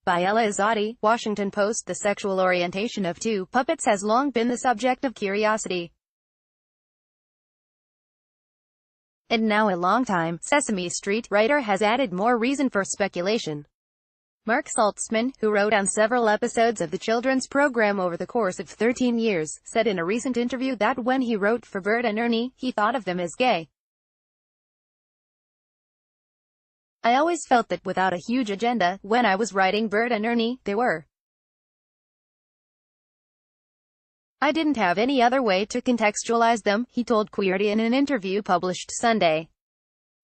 By Ella Izzotti, Washington Post. The sexual orientation of two puppets has long been the subject of curiosity. And now a longtime Sesame Street writer has added more reason for speculation. Mark Saltzman, who wrote on several episodes of the children's program over the course of 13 years, said in a recent interview that when he wrote for Bert and Ernie, he thought of them as gay. I always felt that without a huge agenda, when I was writing Bert and Ernie, they were. I didn't have any other way to contextualize them, he told Queerty in an interview published Sunday.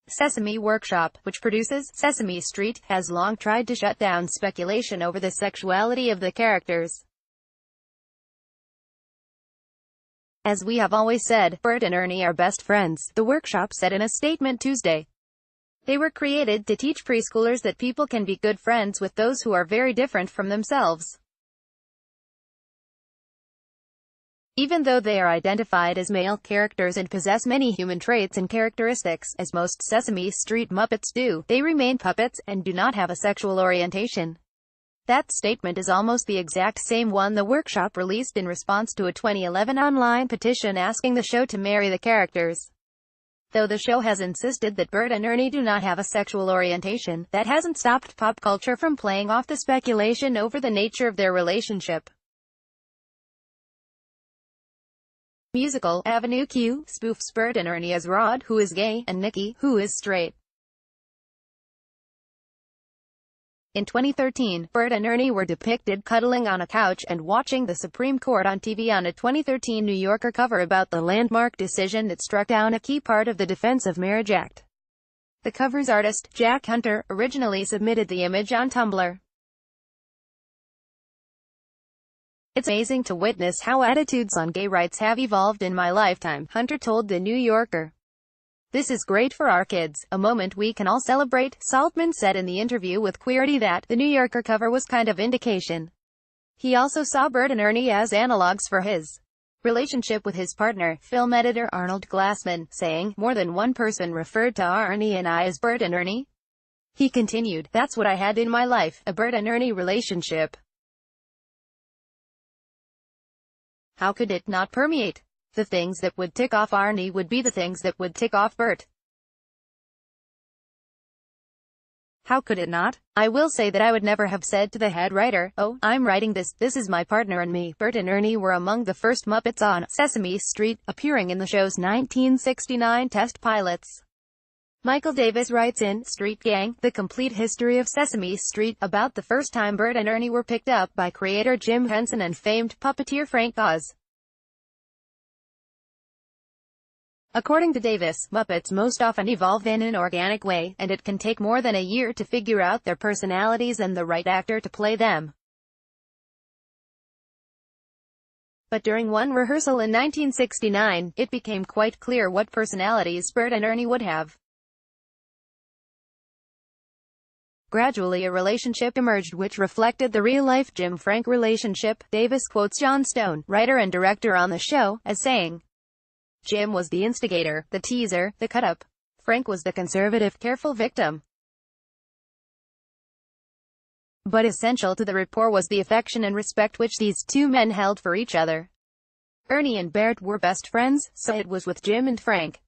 Sesame Workshop, which produces Sesame Street, has long tried to shut down speculation over the sexuality of the characters. As we have always said, Bert and Ernie are best friends, the workshop said in a statement Tuesday. They were created to teach preschoolers that people can be good friends with those who are very different from themselves. Even though they are identified as male characters and possess many human traits and characteristics, as most Sesame Street Muppets do, they remain puppets, and do not have a sexual orientation. That statement is almost the exact same one the workshop released in response to a 2011 online petition asking the show to marry the characters. Though the show has insisted that Bert and Ernie do not have a sexual orientation, that hasn't stopped pop culture from playing off the speculation over the nature of their relationship. Musical Avenue Q spoofs Bert and Ernie as Rod, who is gay, and Nikki, who is straight. In 2013, Bert and Ernie were depicted cuddling on a couch and watching the Supreme Court on TV on a 2013 New Yorker cover about the landmark decision that struck down a key part of the Defense of Marriage Act. The cover's artist, Jack Hunter, originally submitted the image on Tumblr. It's amazing to witness how attitudes on gay rights have evolved in my lifetime, Hunter told The New Yorker. This is great for our kids, a moment we can all celebrate, Saltzman said in the interview with Queerty that The New Yorker cover was kind of indication. He also saw Bert and Ernie as analogs for his relationship with his partner, film editor Arnold Glassman, saying, more than one person referred to Arnie and I as Bert and Ernie. He continued, that's what I had in my life, a Bert and Ernie relationship. How could it not permeate? The things that would tick off Arnie would be the things that would tick off Bert. How could it not? I will say that I would never have said to the head writer, oh, I'm writing this is my partner and me. Bert and Ernie were among the first Muppets on Sesame Street, appearing in the show's 1969 test pilots. Michael Davis writes in Street Gang, The Complete History of Sesame Street, about the first time Bert and Ernie were picked up by creator Jim Henson and famed puppeteer Frank Oz. According to Davis, Muppets most often evolve in an organic way, and it can take more than a year to figure out their personalities and the right actor to play them. But during one rehearsal in 1969, it became quite clear what personalities Bert and Ernie would have. Gradually a relationship emerged which reflected the real-life Jim-Frank relationship. Davis quotes John Stone, writer and director on the show, as saying, Jim was the instigator, the teaser, the cut-up. Frank was the conservative, careful victim. But essential to the rapport was the affection and respect which these two men held for each other. Ernie and Bert were best friends, so it was with Jim and Frank.